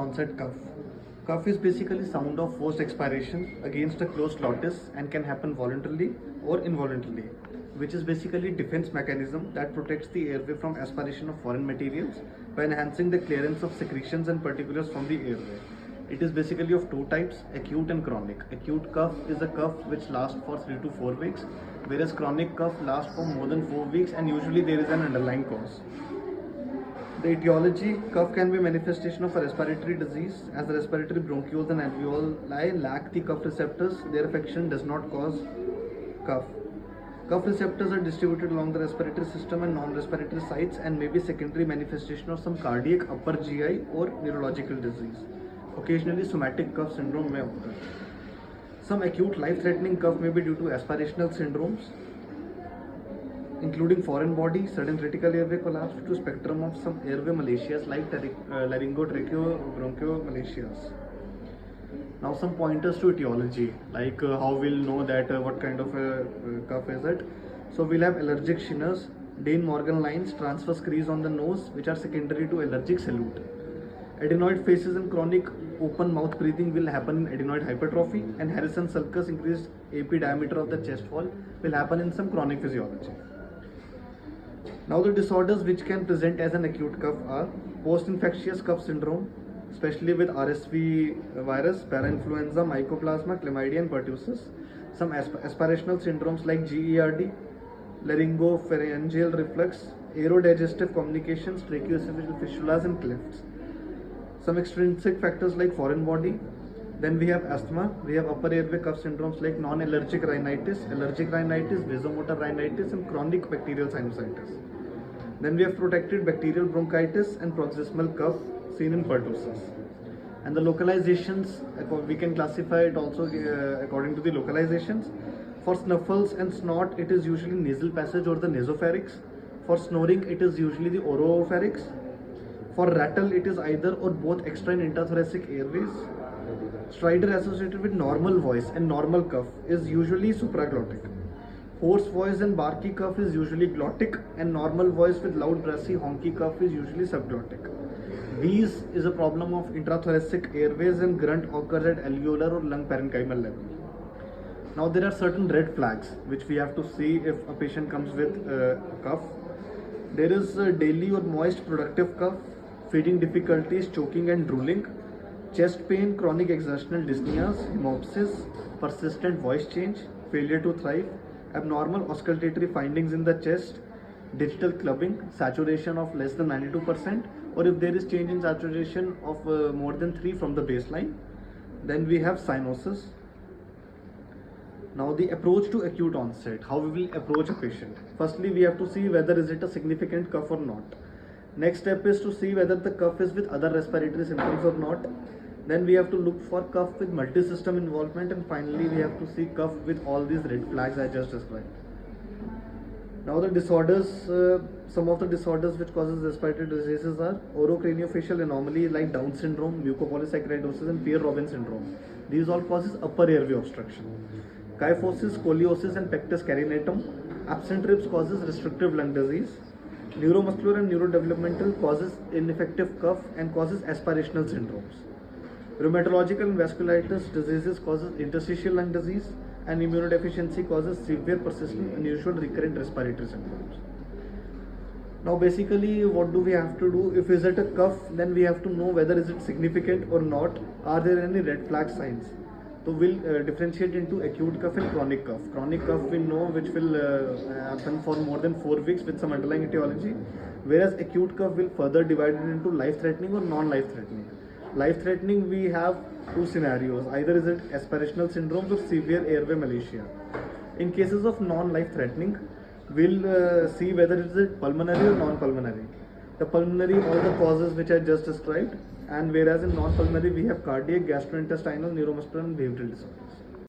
onset cough. Cough is basically sound of forced expiration against a closed glottis and can happen voluntarily or involuntarily, which is basically defense mechanism that protects the airway from aspiration of foreign materials by enhancing the clearance of secretions and particulates from the airway. It is basically of two types, acute and chronic. Acute cough is a cough which lasts for 3 to 4 weeks, whereas chronic cough lasts for more than 4 weeks and usually there is an underlying cause. The etiology, cough can be manifestation of a respiratory disease as the respiratory bronchioles and alveoli lack the cough receptors. Their affection does not cause cough. Cough receptors are distributed along the respiratory system and non-respiratory sites and may be secondary manifestation of some cardiac, upper GI or neurological disease. Occasionally somatic cough syndrome may occur. Some acute life-threatening cough may be due to aspirational syndromes, including foreign body, sudden critical airway collapse due to spectrum of some airway maladies like laryngotracheobronchomaladies. Now some pointers to etiology, like how we'll know that what kind of cough is it. So we'll have allergic Shinner's, Dane-Morgan lines, transverse crease on the nose which are secondary to allergic salute. Adenoid faces and chronic open mouth breathing will happen in adenoid hypertrophy, and Harrison-Sulcus increased AP diameter of the chest wall will happen in some chronic physiology. Now the disorders which can present as an acute cough are post-infectious cough syndrome, especially with RSV virus, parainfluenza, mycoplasma, chlamydia and pertussis. Some aspirational syndromes like GERD, laryngopharyngeal reflux, aerodigestive communications, tracheoesophageal fistulas and clefts. Some extrinsic factors like foreign body. Then we have asthma, we have upper airway cough syndromes like non-allergic rhinitis, allergic rhinitis, vasomotor rhinitis and chronic bacterial sinusitis. Then we have protected bacterial bronchitis and paroxysmal cough seen in pertussis. And the localizations, we can classify it also according to the localizations. For snuffles and snort, it is usually nasal passage or the nasopharynx. For snoring, it is usually the oropharynx. For rattle, it is either or both extra and intrathoracic airways. Stridor associated with normal voice and normal cough is usually supraglottic. Hoarse voice and barky cough is usually glottic, and normal voice with loud brassy honky cough is usually subglottic. Wheeze is a problem of intrathoracic airways, and grunt occurs at alveolar or lung parenchymal level. Now there are certain red flags which we have to see if a patient comes with cough. There is daily or moist productive cough, feeding difficulties, choking and drooling, chest pain, chronic exertional dyspneas, hemoptysis, persistent voice change, failure to thrive, abnormal auscultatory findings in the chest, digital clubbing, saturation of less than 92%, or if there is change in saturation of more than 3 from the baseline. Then we have cyanosis. Now the approach to acute onset, how we will approach a patient. Firstly, we have to see whether is it a significant cough or not. Next step is to see whether the cough is with other respiratory symptoms or not. Then we have to look for cough with multi-system involvement, and finally we have to see cough with all these red flags I just described. Now the disorders, some of the disorders which causes respiratory diseases are orocraniofacial anomaly like Down syndrome, mucopolysaccharidosis and Pierre-Robin syndrome. These all causes upper airway obstruction. Kyphosis, scoliosis and pectus carinatum. Absent ribs causes restrictive lung disease. Neuromuscular and neurodevelopmental causes ineffective cough and causes aspirational syndromes. Rheumatological and vasculitis diseases causes interstitial lung disease, and immunodeficiency causes severe, persistent, unusual, recurrent respiratory symptoms. Now basically what do we have to do? If is it a cough, then we have to know whether is it significant or not. Are there any red flag signs? So we'll differentiate into acute cough and chronic cough. Chronic cough we know which will happen for more than 4 weeks with some underlying etiology, whereas acute cough will further divide it into life-threatening or non-life-threatening. Life-threatening we have 2 scenarios, either is it aspirational syndromes or severe airway malacia. In cases of non-life-threatening, we'll see whether it is pulmonary or non-pulmonary. The pulmonary, all the causes which I just described, and whereas in non-pulmonary we have cardiac, gastrointestinal, neuromuscular and behavioral disorders.